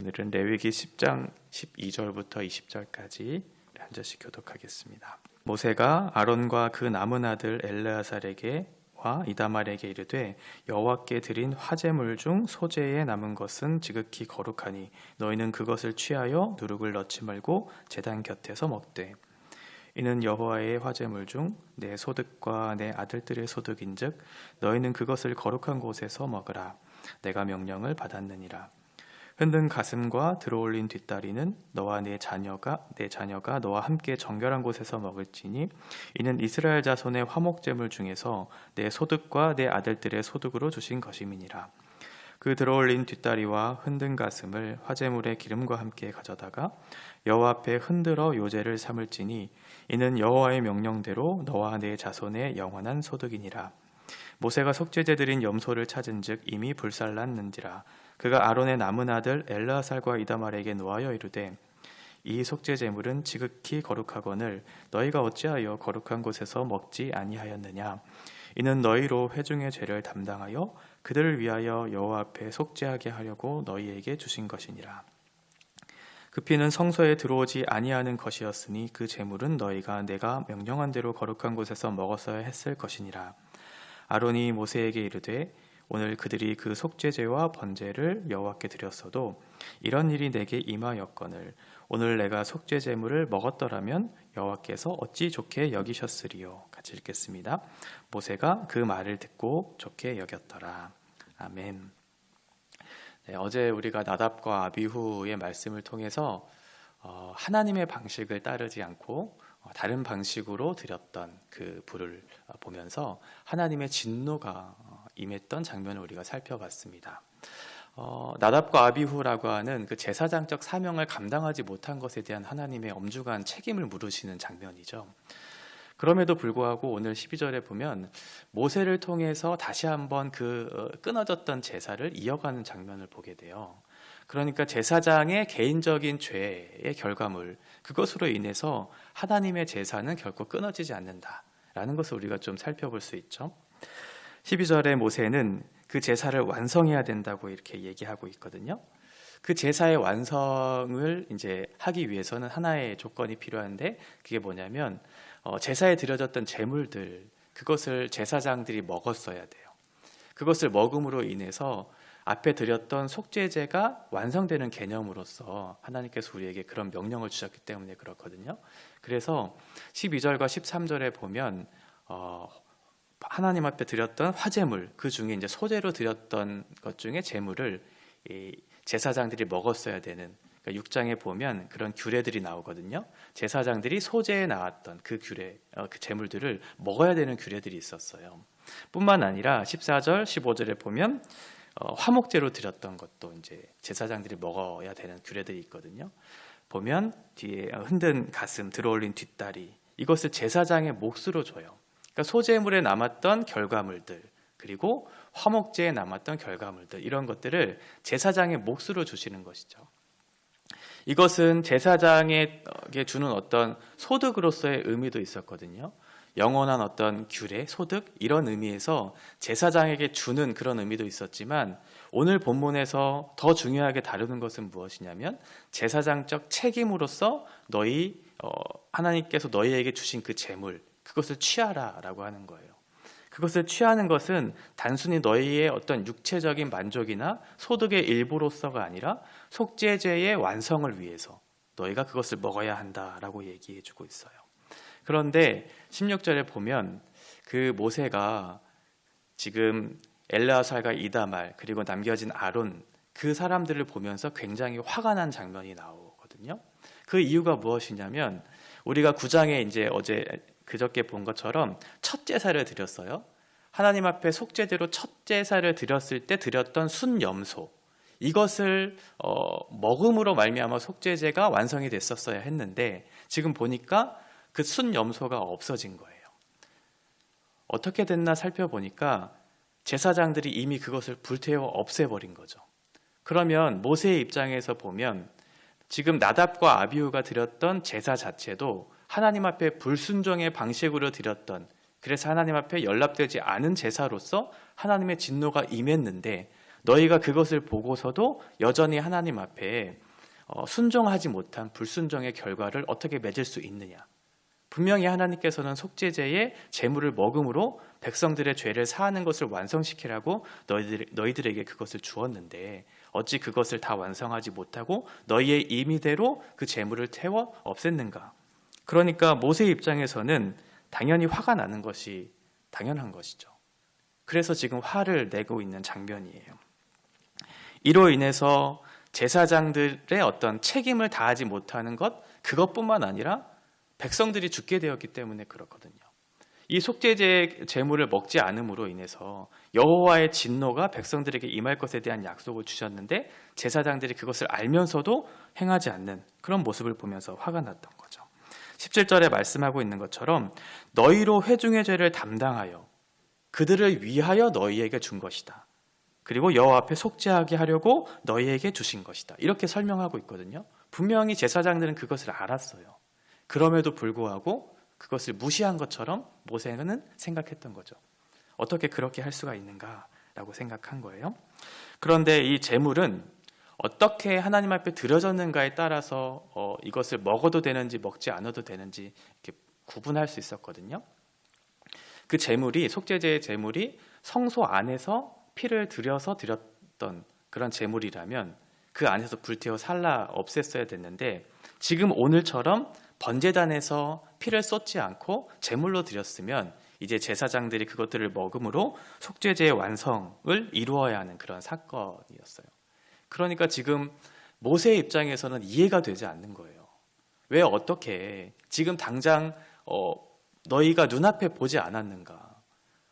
오늘은 레위기 10장 12절부터 20절까지 한 절씩 교독하겠습니다. 모세가 아론과 그 남은 아들 엘르아살에게와 이다말에게 이르되 여호와께 드린 화제물 중 소재에 남은 것은 지극히 거룩하니 너희는 그것을 취하여 누룩을 넣지 말고 제단 곁에서 먹되 이는 여호와의 화제물 중 내 소득과 내 아들들의 소득인즉 너희는 그것을 거룩한 곳에서 먹으라. 내가 명령을 받았느니라. 흔든 가슴과 들어올린 뒷다리는 너와 내 자녀가 너와 함께 정결한 곳에서 먹을지니 이는 이스라엘 자손의 화목제물 중에서 내 소득과 내 아들들의 소득으로 주신 것임이니라. 그 들어올린 뒷다리와 흔든 가슴을 화제물의 기름과 함께 가져다가 여호와 앞에 흔들어 요제를 삼을지니 이는 여호와의 명령대로 너와 내 자손의 영원한 소득이니라. 모세가 속죄제 드린 염소를 찾은즉 이미 불살랐는지라. 그가 아론의 남은 아들 엘르아살과 이다말에게 노하여 이르되 이 속죄 제물은 지극히 거룩하거늘 너희가 어찌하여 거룩한 곳에서 먹지 아니하였느냐. 이는 너희로 회중의 죄를 담당하여 그들을 위하여 여호와 앞에 속죄하게 하려고 너희에게 주신 것이니라. 그 피는 성소에 들어오지 아니하는 것이었으니 그 제물은 너희가 내가 명령한 대로 거룩한 곳에서 먹었어야 했을 것이니라. 아론이 모세에게 이르되 오늘 그들이 그 속죄제와 번제를 여호와께 드렸어도 이런 일이 내게 임하였거늘 오늘 내가 속죄제물을 먹었더라면 여호와께서 어찌 좋게 여기셨으리요. 같이 읽겠습니다. 모세가 그 말을 듣고 좋게 여겼더라. 아멘. 네, 어제 우리가 나답과 아비후의 말씀을 통해서 하나님의 방식을 따르지 않고 다른 방식으로 드렸던 그 불을 보면서 하나님의 진노가 임했던 장면을 우리가 살펴봤습니다. 나답과 아비후라고 하는 그 제사장적 사명을 감당하지 못한 것에 대한 하나님의 엄중한 책임을 물으시는 장면이죠. 그럼에도 불구하고 오늘 12절에 보면 모세를 통해서 다시 한번 그 끊어졌던 제사를 이어가는 장면을 보게 돼요. 그러니까 제사장의 개인적인 죄의 결과물, 그것으로 인해서 하나님의 제사는 결코 끊어지지 않는다라는 것을 우리가 좀 살펴볼 수 있죠. 12절에 모세는 그 제사를 완성해야 된다고 이렇게 얘기하고 있거든요. 그 제사의 완성을 이제 하기 위해서는 하나의 조건이 필요한데 그게 뭐냐면 제사에 드려졌던 제물들, 그것을 제사장들이 먹었어야 돼요. 그것을 먹음으로 인해서 앞에 드렸던 속죄제가 완성되는 개념으로서 하나님께서 우리에게 그런 명령을 주셨기 때문에 그렇거든요. 그래서 12절과 13절에 보면 하나님 앞에 드렸던 화제물, 그 중에 이제 소제로 드렸던 것 중에 제물을 제사장들이 먹었어야 되는, 그러니까 6장에 보면 그런 규례들이 나오거든요. 제사장들이 소제에 나왔던 그 규례, 그 제물들을 먹어야 되는 규례들이 있었어요. 뿐만 아니라 14절, 15절에 보면 화목제로 드렸던 것도 이제 제사장들이 먹어야 되는 규례들이 있거든요. 보면 뒤에 흔든 가슴, 들어올린 뒷다리, 이것을 제사장의 몫으로 줘요. 그러니까 소제물에 남았던 결과물들, 그리고 화목제에 남았던 결과물들, 이런 것들을 제사장의 몫으로 주시는 것이죠. 이것은 제사장에게 주는 어떤 소득으로서의 의미도 있었거든요. 영원한 어떤 규례, 소득, 이런 의미에서 제사장에게 주는 그런 의미도 있었지만 오늘 본문에서 더 중요하게 다루는 것은 무엇이냐면 제사장적 책임으로서 하나님께서 너희에게 주신 그 제물, 그것을 취하라라고 하는 거예요. 그것을 취하는 것은 단순히 너희의 어떤 육체적인 만족이나 소득의 일부로서가 아니라 속죄제의 완성을 위해서 너희가 그것을 먹어야 한다라고 얘기해 주고 있어요. 그런데 16절에 보면 그 모세가 지금 엘르아살과 이다말 그리고 남겨진 아론, 그 사람들을 보면서 굉장히 화가 난 장면이 나오거든요. 그 이유가 무엇이냐면 우리가 9장에 이제 그저께 본 것처럼 첫 제사를 드렸어요. 하나님 앞에 속죄제로 첫 제사를 드렸을 때 드렸던 순염소, 이것을 먹음으로 말미암아 속죄제가 완성이 됐었어야 했는데 지금 보니까 그 순염소가 없어진 거예요. 어떻게 됐나 살펴보니까 제사장들이 이미 그것을 불태워 없애버린 거죠. 그러면 모세의 입장에서 보면 지금 나답과 아비후가 드렸던 제사 자체도 하나님 앞에 불순종의 방식으로 드렸던, 그래서 하나님 앞에 연락되지 않은 제사로서 하나님의 진노가 임했는데 너희가 그것을 보고서도 여전히 하나님 앞에 순종하지 못한 불순종의 결과를 어떻게 맺을 수 있느냐. 분명히 하나님께서는 속죄제의 제물을 먹음으로 백성들의 죄를 사하는 것을 완성시키라고 너희들에게 그것을 주었는데 어찌 그것을 다 완성하지 못하고 너희의 임의대로 그 제물을 태워 없앴는가. 그러니까 모세의 입장에서는 당연히 화가 나는 것이 당연한 것이죠. 그래서 지금 화를 내고 있는 장면이에요. 이로 인해서 제사장들의 어떤 책임을 다하지 못하는 것, 그것뿐만 아니라 백성들이 죽게 되었기 때문에 그렇거든요. 이 속죄제 제물을 먹지 않음으로 인해서 여호와의 진노가 백성들에게 임할 것에 대한 약속을 주셨는데 제사장들이 그것을 알면서도 행하지 않는 그런 모습을 보면서 화가 났던 거죠. 17절에 말씀하고 있는 것처럼 너희로 회중의 죄를 담당하여 그들을 위하여 너희에게 준 것이다. 그리고 여호와 앞에 속죄하게 하려고 너희에게 주신 것이다. 이렇게 설명하고 있거든요. 분명히 제사장들은 그것을 알았어요. 그럼에도 불구하고 그것을 무시한 것처럼 모세는 생각했던 거죠. 어떻게 그렇게 할 수가 있는가라고 생각한 거예요. 그런데 이 제물은 어떻게 하나님 앞에 드려졌는가에 따라서 이것을 먹어도 되는지 먹지 않아도 되는지 이렇게 구분할 수 있었거든요. 그 제물이 속죄제의 제물이 성소 안에서 피를 들여서 드렸던 그런 제물이라면 그 안에서 불태워 살라 없앴어야 됐는데 지금 오늘처럼 번제단에서 피를 쏟지 않고 제물로 드렸으면 이제 제사장들이 그것들을 먹음으로 속죄제의 완성을 이루어야 하는 그런 사건이었어요. 그러니까 지금 모세의 입장에서는 이해가 되지 않는 거예요. 왜 어떻게 지금 당장 너희가 눈앞에 보지 않았는가?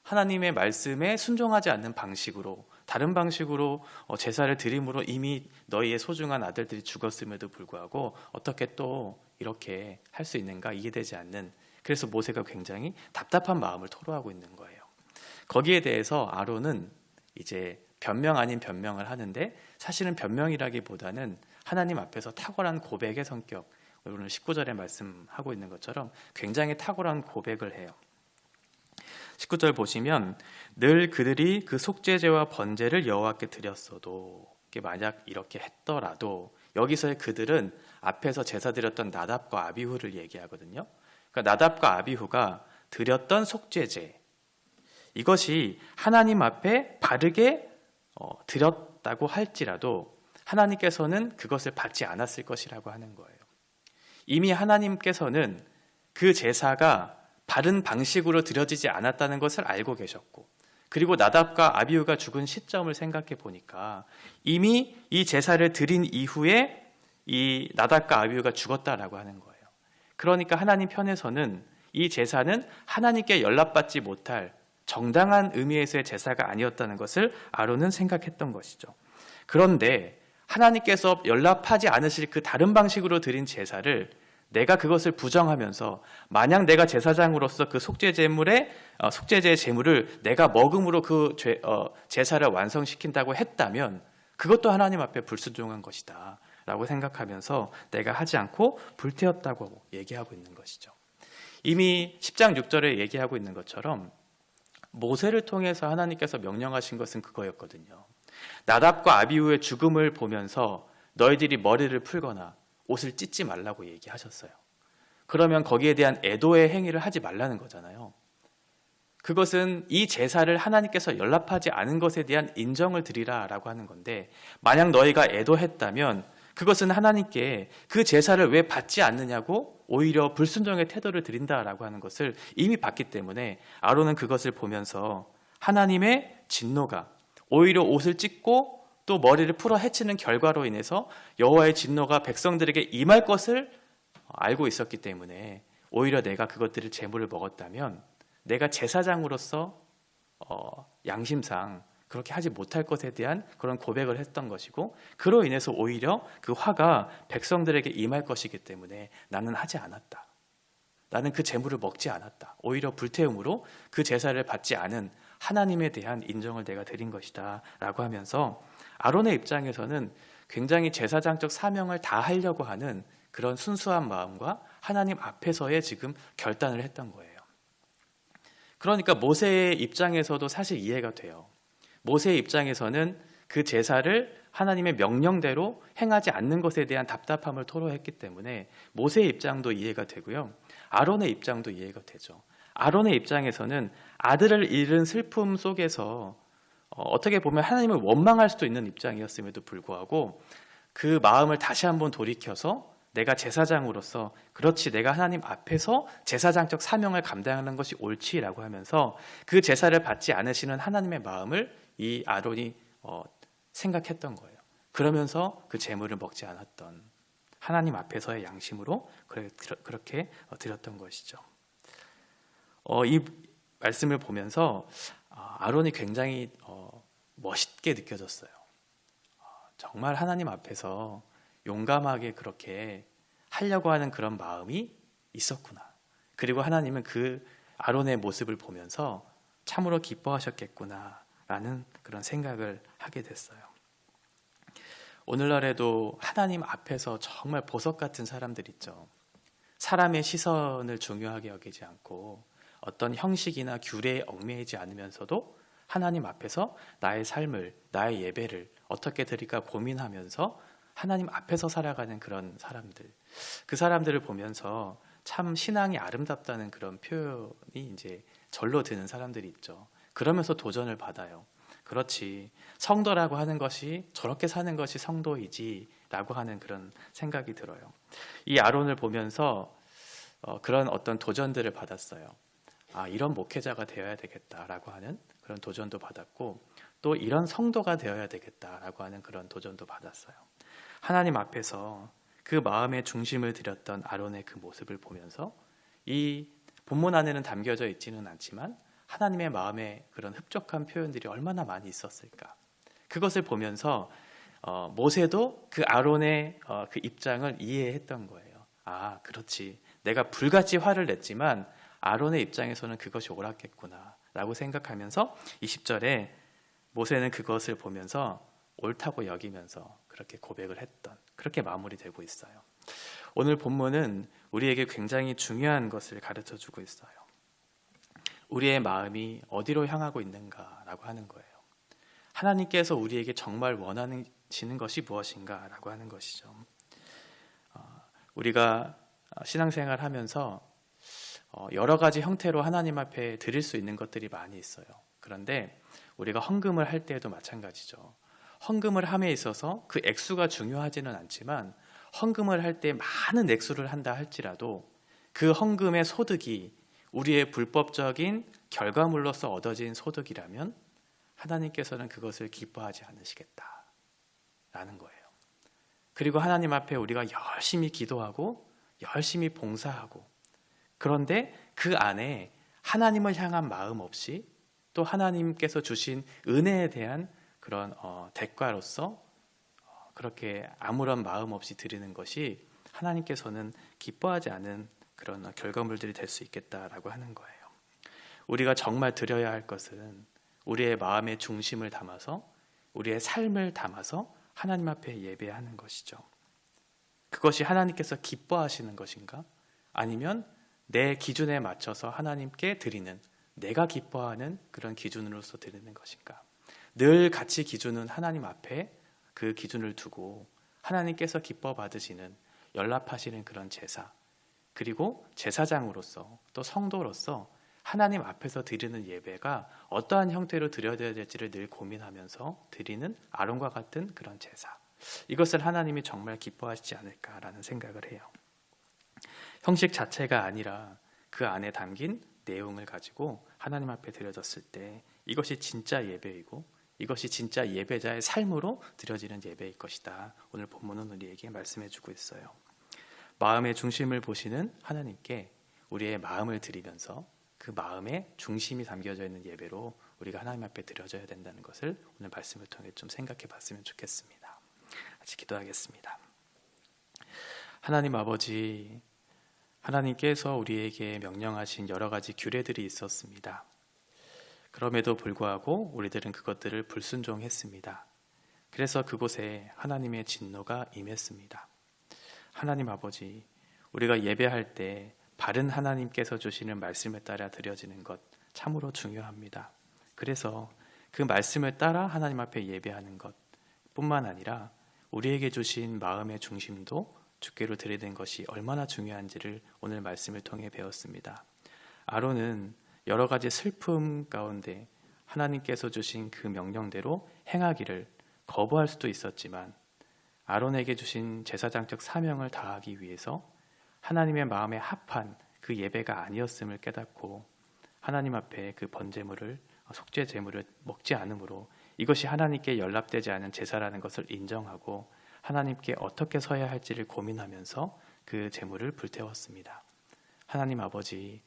하나님의 말씀에 순종하지 않는 방식으로 다른 방식으로 제사를 드림으로 이미 너희의 소중한 아들들이 죽었음에도 불구하고 어떻게 또 이렇게 할 수 있는가 이해되지 않는, 그래서 모세가 굉장히 답답한 마음을 토로하고 있는 거예요. 거기에 대해서 아론은 이제 변명 아닌 변명을 하는데 사실은 변명이라기보다는 하나님 앞에서 탁월한 고백의 성격, 오늘 19절에 말씀하고 있는 것처럼 굉장히 탁월한 고백을 해요. 19절 보시면 늘 그들이 그 속죄제와 번제를 여호와께 드렸어도, 만약 이렇게 했더라도, 여기서의 그들은 앞에서 제사 드렸던 나답과 아비후를 얘기하거든요. 그러니까 나답과 아비후가 드렸던 속죄제, 이것이 하나님 앞에 바르게 드렸다고 할지라도 하나님께서는 그것을 받지 않았을 것이라고 하는 거예요. 이미 하나님께서는 그 제사가 바른 방식으로 드려지지 않았다는 것을 알고 계셨고, 그리고 나답과 아비후가 죽은 시점을 생각해 보니까 이미 이 제사를 드린 이후에 이 나답과 아비후가 죽었다라고 하는 거예요. 그러니까 하나님 편에서는 이 제사는 하나님께 연락받지 못할 정당한 의미에서의 제사가 아니었다는 것을 아론은 생각했던 것이죠. 그런데 하나님께서 연락하지 않으실 그 다른 방식으로 드린 제사를 내가 그것을 부정하면서 만약 내가 제사장으로서 그 속죄제의 제물을 내가 먹음으로 그 제사를 완성시킨다고 했다면 그것도 하나님 앞에 불순종한 것이다 라고 생각하면서 내가 하지 않고 불태웠다고 얘기하고 있는 것이죠. 이미 10장 6절에 얘기하고 있는 것처럼 모세를 통해서 하나님께서 명령하신 것은 그거였거든요. 나답과 아비후의 죽음을 보면서 너희들이 머리를 풀거나 옷을 찢지 말라고 얘기하셨어요. 그러면 거기에 대한 애도의 행위를 하지 말라는 거잖아요. 그것은 이 제사를 하나님께서 연락하지 않은 것에 대한 인정을 드리라라고 하는 건데, 만약 너희가 애도했다면 그것은 하나님께 그 제사를 왜 받지 않느냐고 오히려 불순종의 태도를 드린다라고 하는 것을 이미 봤기 때문에 아론은 그것을 보면서 하나님의 진노가 오히려 옷을 찢고 또 머리를 풀어 헤치는 결과로 인해서 여호와의 진노가 백성들에게 임할 것을 알고 있었기 때문에 오히려 내가 그것들을 제물을 먹었다면 내가 제사장으로서 양심상 그렇게 하지 못할 것에 대한 그런 고백을 했던 것이고, 그로 인해서 오히려 그 화가 백성들에게 임할 것이기 때문에 나는 하지 않았다. 나는 그 제물을 먹지 않았다. 오히려 불태움으로 그 제사를 받지 않은 하나님에 대한 인정을 내가 드린 것이다 라고 하면서 아론의 입장에서는 굉장히 제사장적 사명을 다하려고 하는 그런 순수한 마음과 하나님 앞에서의 지금 결단을 했던 거예요. 그러니까 모세의 입장에서도 사실 이해가 돼요. 모세의 입장에서는 그 제사를 하나님의 명령대로 행하지 않는 것에 대한 답답함을 토로했기 때문에 모세의 입장도 이해가 되고요. 아론의 입장도 이해가 되죠. 아론의 입장에서는 아들을 잃은 슬픔 속에서 어떻게 보면 하나님을 원망할 수도 있는 입장이었음에도 불구하고 그 마음을 다시 한번 돌이켜서 내가 제사장으로서 그렇지 내가 하나님 앞에서 제사장적 사명을 감당하는 것이 옳지라고 하면서 그 제사를 받지 않으시는 하나님의 마음을 이 아론이 생각했던 거예요. 그러면서 그 제물을 먹지 않았던 하나님 앞에서의 양심으로 그렇게 드렸던 것이죠. 이 말씀을 보면서 아론이 굉장히 멋있게 느껴졌어요. 정말 하나님 앞에서 용감하게 그렇게 하려고 하는 그런 마음이 있었구나. 그리고 하나님은 그 아론의 모습을 보면서 참으로 기뻐하셨겠구나 라는 그런 생각을 하게 됐어요. 오늘날에도 하나님 앞에서 정말 보석 같은 사람들 있죠. 사람의 시선을 중요하게 여기지 않고 어떤 형식이나 규례에 얽매이지 않으면서도 하나님 앞에서 나의 삶을, 나의 예배를 어떻게 드릴까 고민하면서 하나님 앞에서 살아가는 그런 사람들, 그 사람들을 보면서 참 신앙이 아름답다는 그런 표현이 이제 절로 드는 사람들이 있죠. 그러면서 도전을 받아요. 그렇지, 성도라고 하는 것이 저렇게 사는 것이 성도이지 라고 하는 그런 생각이 들어요. 이 아론을 보면서 그런 어떤 도전들을 받았어요. 이런 목회자가 되어야 되겠다라고 하는 그런 도전도 받았고, 또 이런 성도가 되어야 되겠다라고 하는 그런 도전도 받았어요. 하나님 앞에서 그 마음의 중심을 들였던 아론의 그 모습을 보면서 이 본문 안에는 담겨져 있지는 않지만 하나님의 마음의 그런 흡족한 표현들이 얼마나 많이 있었을까. 그것을 보면서 모세도 그 아론의 그 입장을 이해했던 거예요. 그렇지. 내가 불같이 화를 냈지만 아론의 입장에서는 그것이 옳았겠구나 라고 생각하면서 20절에 모세는 그것을 보면서 옳다고 여기면서 그렇게 고백을 했던, 그렇게 마무리되고 있어요. 오늘 본문은 우리에게 굉장히 중요한 것을 가르쳐주고 있어요. 우리의 마음이 어디로 향하고 있는가라고 하는 거예요. 하나님께서 우리에게 정말 원하시는 것이 무엇인가라고 하는 것이죠. 우리가 신앙생활 하면서 여러 가지 형태로 하나님 앞에 드릴 수 있는 것들이 많이 있어요. 그런데 우리가 헌금을 할 때에도 마찬가지죠. 헌금을 함에 있어서 그 액수가 중요하지는 않지만 헌금을 할 때 많은 액수를 한다 할지라도 그 헌금의 소득이 우리의 불법적인 결과물로서 얻어진 소득이라면 하나님께서는 그것을 기뻐하지 않으시겠다라는 거예요. 그리고 하나님 앞에 우리가 열심히 기도하고 열심히 봉사하고, 그런데 그 안에 하나님을 향한 마음 없이 또 하나님께서 주신 은혜에 대한 그런 대가로서 그렇게 아무런 마음 없이 드리는 것이 하나님께서는 기뻐하지 않은 그런 결과물들이 될 수 있겠다라고 하는 거예요. 우리가 정말 드려야 할 것은 우리의 마음의 중심을 담아서 우리의 삶을 담아서 하나님 앞에 예배하는 것이죠. 그것이 하나님께서 기뻐하시는 것인가? 아니면 내 기준에 맞춰서 하나님께 드리는, 내가 기뻐하는 그런 기준으로서 드리는 것인가? 늘 같이 기준은 하나님 앞에 그 기준을 두고 하나님께서 기뻐 받으시는, 연락하시는 그런 제사, 그리고 제사장으로서 또 성도로서 하나님 앞에서 드리는 예배가 어떠한 형태로 드려야 될지를 늘 고민하면서 드리는 아론과 같은 그런 제사, 이것을 하나님이 정말 기뻐하시지 않을까라는 생각을 해요. 형식 자체가 아니라 그 안에 담긴 내용을 가지고 하나님 앞에 드려졌을 때 이것이 진짜 예배이고 이것이 진짜 예배자의 삶으로 드려지는 예배일 것이다. 오늘 본문은 우리에게 말씀해주고 있어요. 마음의 중심을 보시는 하나님께 우리의 마음을 드리면서 그 마음의 중심이 담겨져 있는 예배로 우리가 하나님 앞에 드려져야 된다는 것을 오늘 말씀을 통해 좀 생각해 봤으면 좋겠습니다. 같이 기도하겠습니다. 하나님 아버지, 하나님께서 우리에게 명령하신 여러 가지 규례들이 있었습니다. 그럼에도 불구하고 우리들은 그것들을 불순종했습니다. 그래서 그곳에 하나님의 진노가 임했습니다. 하나님 아버지, 우리가 예배할 때 바른 하나님께서 주시는 말씀에 따라 드려지는 것 참으로 중요합니다. 그래서 그 말씀을 따라 하나님 앞에 예배하는 것 뿐만 아니라 우리에게 주신 마음의 중심도 주께로 드리는 것이 얼마나 중요한지를 오늘 말씀을 통해 배웠습니다. 아론은 여러 가지 슬픔 가운데 하나님께서 주신 그 명령대로 행하기를 거부할 수도 있었지만 아론에게 주신 제사장적 사명을 다하기 위해서 하나님의 마음에 합한 그 예배가 아니었음을 깨닫고 하나님 앞에 그 번제물을 속죄 제물을 먹지 않으므로 이것이 하나님께 연락되지 않은 제사라는 것을 인정하고 하나님께 어떻게 서야 할지를 고민하면서 그 제물을 불태웠습니다. 하나님 아버지,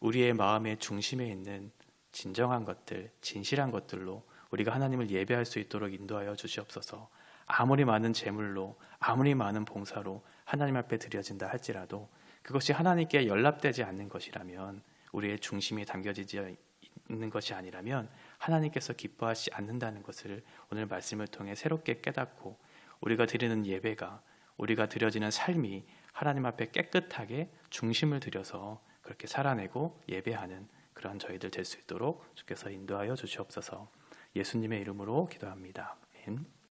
우리의 마음의 중심에 있는 진정한 것들, 진실한 것들로 우리가 하나님을 예배할 수 있도록 인도하여 주시옵소서. 아무리 많은 제물로, 아무리 많은 봉사로 하나님 앞에 드려진다 할지라도 그것이 하나님께 연락되지 않는 것이라면, 우리의 중심이 담겨지지 있는 것이 아니라면 하나님께서 기뻐하지 않는다는 것을 오늘 말씀을 통해 새롭게 깨닫고 우리가 드리는 예배가, 우리가 드려지는 삶이 하나님 앞에 깨끗하게 중심을 들여서 그렇게 살아내고 예배하는 그런 저희들 될 수 있도록 주께서 인도하여 주시옵소서. 예수님의 이름으로 기도합니다. 아멘.